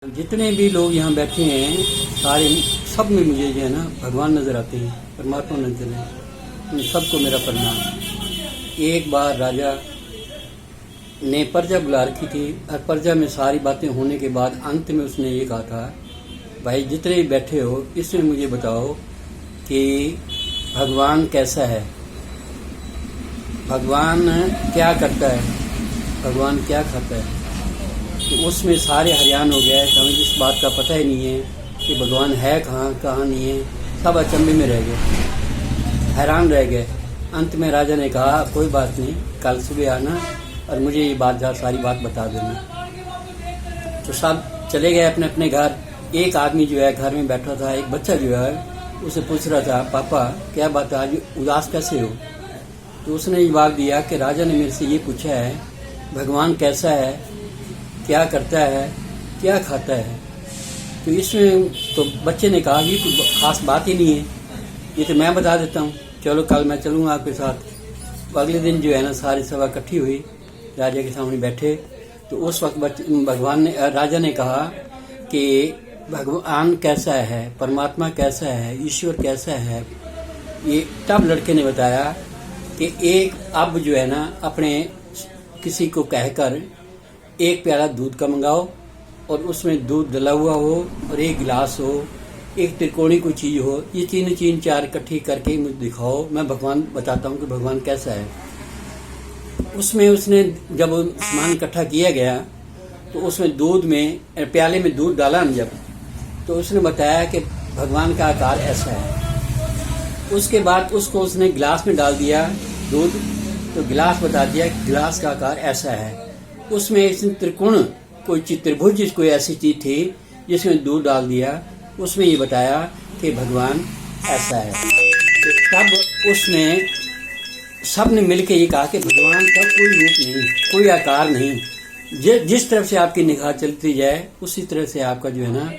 जितने भी लोग यहाँ बैठे हैं सारे सब में मुझे जो है ना भगवान नज़र आते हैं, परमात्मा नज़र है। उन सबको मेरा प्रणाम। एक बार राजा ने प्रजा बुला रखी थी और प्रजा में सारी बातें होने के बाद अंत में उसने ये कहा था, भाई जितने भी बैठे हो इसमें मुझे बताओ कि भगवान कैसा है, भगवान क्या करता है, भगवान क्या खाता है। तो उसमें सारे हैरान हो गए, हमें इस बात का पता ही नहीं है कि भगवान है कहाँ कहाँ नहीं है। सब अचंभे में रह गए, हैरान रह गए। अंत में राजा ने कहा कोई बात नहीं, कल सुबह आना और मुझे ये बात सारी बात बता देना। तो सब चले गए अपने अपने घर। एक आदमी जो है घर में बैठा था, एक बच्चा जो है उसे पूछ रहा था, पापा क्या बात है, आज उदास कैसे हो। तो उसने जवाब दिया कि राजा ने मेरे से ये पूछा है भगवान कैसा है, क्या करता है, क्या खाता है। तो इसमें तो बच्चे ने कहा ये कोई खास बात ही नहीं है, ये तो मैं बता देता हूँ, चलो कल मैं चलूँगा आपके साथ। अगले दिन जो है ना सारी सभा इकट्ठी हुई, राजा के सामने बैठे। तो उस वक्त भगवान ने राजा ने कहा कि भगवान कैसा है, परमात्मा कैसा है, ईश्वर कैसा है। ये तब लड़के ने बताया कि एक अब जो है ना अपने किसी को कहकर एक प्याला दूध का मंगाओ और उसमें दूध डला हुआ हो और एक गिलास हो, एक त्रिकोणी कोई चीज हो, ये तीन चार इकट्ठी करके मुझे दिखाओ, मैं भगवान बताता हूँ कि भगवान कैसा है। उसमें उसने जब सामान इकट्ठा किया गया तो उसमें दूध में प्याले में दूध डाला न जब, तो उसने बताया कि भगवान का आकार ऐसा है। उसके बाद उसको उसने गिलास में डाल दिया दूध, तो गिलास बता दिया कि गिलास का आकार ऐसा है। उसमें इसने त्रिकोण कोई त्रिभुज कोई ऐसी चीज थी जिसमें दूध डाल दिया, उसमें ये बताया कि भगवान ऐसा है। तो तब उसने सबने मिलकर ये कहा कि भगवान का कोई रूप नहीं, कोई आकार नहीं, जिस तरफ से आपकी निगाह चलती जाए उसी तरह से आपका जो है ना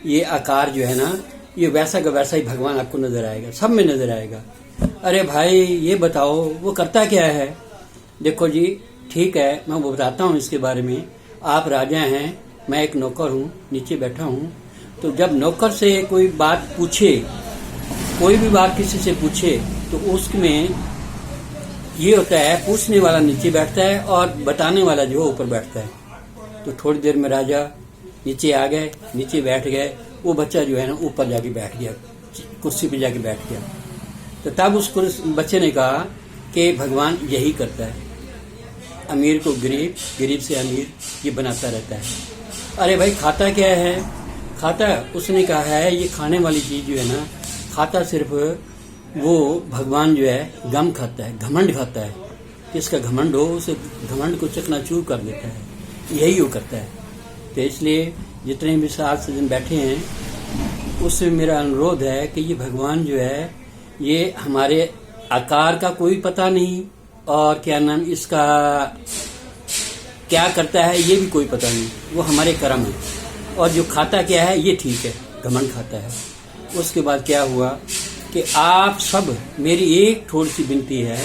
ये आकार जो है ना ये वैसा का वैसा ही भगवान आपको नजर आएगा, सब में नजर आएगा। अरे भाई ये बताओ वो करता क्या है। देखो जी ठीक है, मैं वो बताता हूँ इसके बारे में। आप राजा हैं, मैं एक नौकर हूँ, नीचे बैठा हूँ। तो जब नौकर से कोई बात पूछे, कोई भी बात किसी से पूछे, तो उसमें ये होता है पूछने वाला नीचे बैठता है और बताने वाला जो ऊपर बैठता है। तो थोड़ी देर में राजा नीचे आ गए, नीचे बैठ गए, वो बच्चा जो है ना ऊपर जाके बैठ गया, कुर्सी पे जाके बैठ गया। तो तब उस बच्चे ने कहा कि भगवान यही करता है, अमीर को गरीब, गरीब से अमीर ये बनाता रहता है। अरे भाई खाता क्या है, खाता उसने कहा है ये खाने वाली चीज जो है ना, खाता सिर्फ वो भगवान जो है गम खाता है, घमंड खाता है। जिसका घमंड हो उसे घमंड को चकनाचूर कर देता है, यही वो करता है। तो इसलिए जितने भी साथ सज्जन बैठे हैं उससे मेरा अनुरोध है कि ये भगवान जो है ये हमारे आकार का कोई पता नहीं और क्या नाम इसका क्या करता है ये भी कोई पता नहीं, वो हमारे कर्म है। और जो खाता क्या है ये ठीक है, घमंड खाता है। उसके बाद क्या हुआ कि आप सब मेरी एक थोड़ी सी विनती है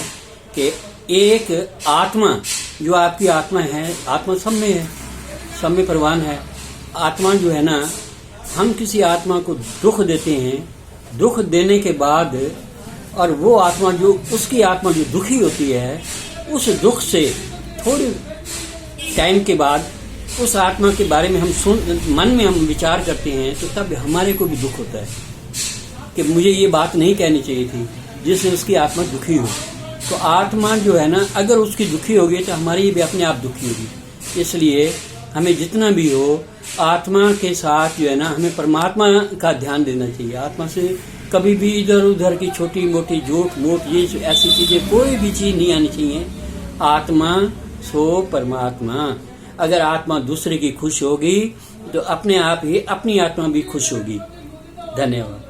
कि एक आत्मा जो आपकी आत्मा है, आत्मा सब में है, सब में प्रवान है। आत्मा जो है ना, हम किसी आत्मा को दुख देते हैं, दुख देने के बाद और वो आत्मा जो उसकी आत्मा जो दुखी होती है, उस दुख से थोड़ी टाइम के बाद उस आत्मा के बारे में हम मन में हम विचार करते हैं, तो तब हमारे को भी दुख होता है कि मुझे ये बात नहीं कहनी चाहिए थी जिससे उसकी आत्मा दुखी हो। तो आत्मा जो है ना अगर उसकी दुखी होगी तो हमारी भी अपने आप दुखी होगी। इसलिए हमें जितना भी हो आत्मा के साथ जो है ना हमें परमात्मा का ध्यान देना चाहिए। आत्मा से कभी भी इधर उधर की छोटी मोटी झूठ मूठ ये ऐसी चीजें कोई भी चीज नहीं आनी चाहिए। आत्मा सो परमात्मा। अगर आत्मा दूसरे की खुश होगी तो अपने आप ही अपनी आत्मा भी खुश होगी। धन्यवाद।